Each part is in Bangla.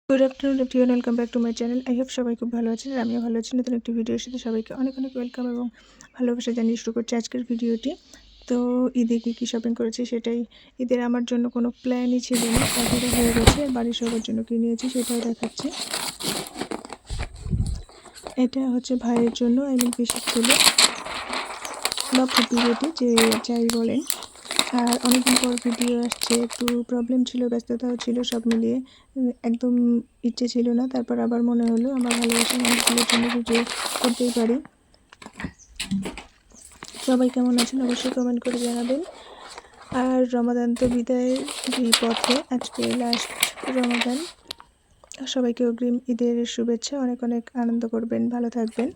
Good afternoon everyone, welcome back to my channel. I hope সবাই খুব ভালো আছেন আর আমিও ভালো আছি। নতুন একটি ভিডিওর সাথে সবাইকে অনেক অনেক ওয়েলকাম এবং ভালোবাসা জানিয়ে শুরু করছি আজকের ভিডিওটি। তো ঈদে কী শপিং করেছি সেটাই। ঈদের আমার জন্য কোনো প্ল্যানই ছিল না, তারপরে হয়ে গেছে। বাড়ির সবার জন্য কী নিয়েছি সেটাও দেখাচ্ছি। এটা হচ্ছে ভাইয়ের জন্য, পিসির ছেলে বা ফুপি বেটি যে যাই বলেন। আর অনেকদিন পর ভিডিও আসছে, একটু প্রবলেম ছিল, ব্যস্ততাও ছিল, সব মিলিয়ে একদম ইচ্ছে ছিল না। তারপর আবার মনে হলো আমার ভালোবাসার মানুষগুলোর জন্য ভিডিও করতেই পারি। সবাই কেমন আছেন অবশ্যই কমেন্ট করে জানাবেন। আর রমাদান তো বিদায়ের পথে, আজকে লাস্ট রমাদান। সবাইকে অগ্রিম ঈদের শুভেচ্ছা, অনেক অনেক আনন্দ করবেন, ভালো থাকবেন।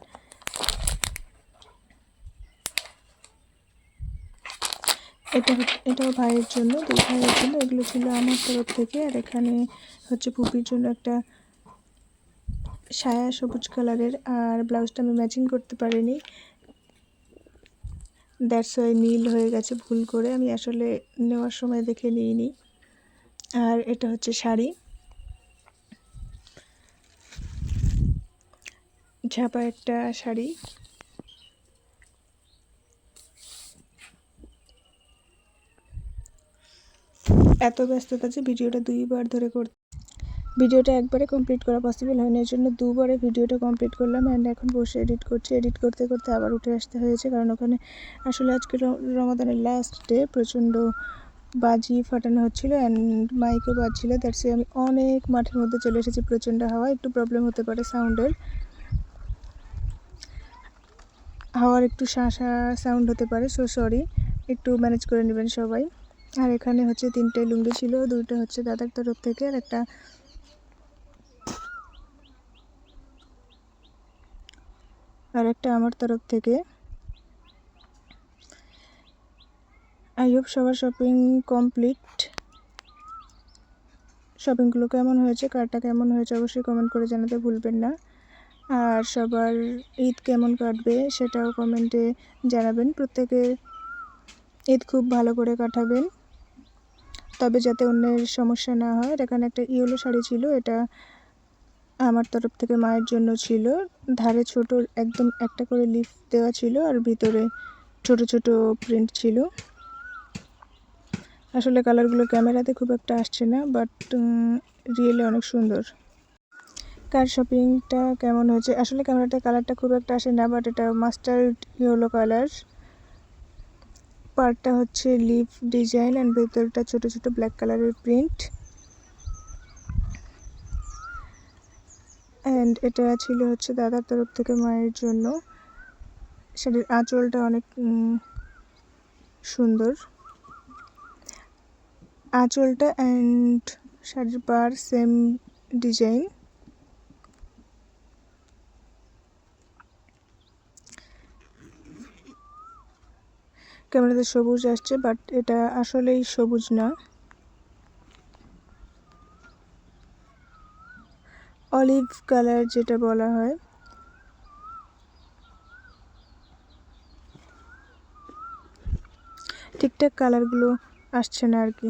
এটাও ভাইয়ের জন্য, দুই ভাইয়ের জন্য। এগুলো ছিল আমার তরফ থেকে। আর এখানে হচ্ছে পুপির জন্য একটা সায়া সবুজ কালারের, আর ব্লাউজটা আমি ম্যাচিং করতে পারিনি, দ্যাটস ওয়াই নীল হয়ে গেছে ভুল করে, আমি আসলে নেওয়ার সময় দেখে নিইনি। আর এটা হচ্ছে শাড়ি, ঝাপা একটা শাড়ি। এত ব্যস্ততা যে ভিডিওটা দুইবার ধরে ভিডিওটা একবারে কমপ্লিট করা পসিবল হয়নি, এর জন্য দুবারে ভিডিওটা কমপ্লিট করলাম। অ্যান্ড এখন বসে এডিট করছি। এডিট করতে করতে আবার উঠে আসতে হয়েছে, কারণ ওখানে আসলে আজকে রমাদানের লাস্ট ডে, প্রচণ্ড বাজি ফাটানো হচ্ছিলো অ্যান্ড মাইকও বাজছিল। দ্যাটস আমি অনেক মাঠের মধ্যে চলে এসেছি। প্রচণ্ড হাওয়া, একটু প্রবলেম হতে পারে সাউন্ডের, হাওয়ার একটু শাঁসা সাউন্ড হতে পারে, সো সরি, একটু ম্যানেজ করে নেবেন সবাই। আর এখানে হচ্ছে 3টে লুঙ্গি ছিল, 2টা হচ্ছে দাদার তরফ থেকে আর একটা আমার তরফ থেকে। আই হোপ সবার শপিং কমপ্লিট। শপিংগুলো কেমন হয়েছে, কারটা কেমন হয়েছে অবশ্যই কমেন্ট করে জানাতে ভুলবেন না। আর সবার ঈদ কেমন কাটবে সেটাও কমেন্টে জানাবেন। প্রত্যেকে ঈদ খুব ভালো করে কাটাবেন, তবে যাতে অন্যের সমস্যা না হয়। এখানে একটা ইয়েলো শাড়ি ছিল, এটা আমার তরফ থেকে মায়ের জন্য ছিল। ধারে ছোট একদম একটা করে লিফ দেওয়া ছিল, আর ভিতরে ছোট ছোট প্রিন্ট ছিল। আসলে কালারগুলো ক্যামেরাতে খুব একটা আসছে না, বাট রিয়েলি অনেক সুন্দর। কার শপিংটা কেমন হয়েছে, আসলে ক্যামেরাতে কালারটা খুব একটা আসে না, বাট এটা মাস্টার্ড ইয়েলো কালার। পার্টটা হচ্ছে লিফ ডিজাইন অ্যান্ড ভেতরটা ছোট ছোট ব্ল্যাক কালারের প্রিন্ট। অ্যান্ড এটা ছিল হচ্ছে দাদার তরফ থেকে মায়ের জন্য। শাড়ির আঁচলটা অনেক সুন্দর, আঁচলটা অ্যান্ড শাড়ির পার সেম ডিজাইন। ক্যামেরাতে সবুজ আসছে, বাট এটা আসলেই সবুজ না, অলিভ কালার যেটা বলা হয়। ঠিকঠাক কালারগুলো আসছে না আর কি।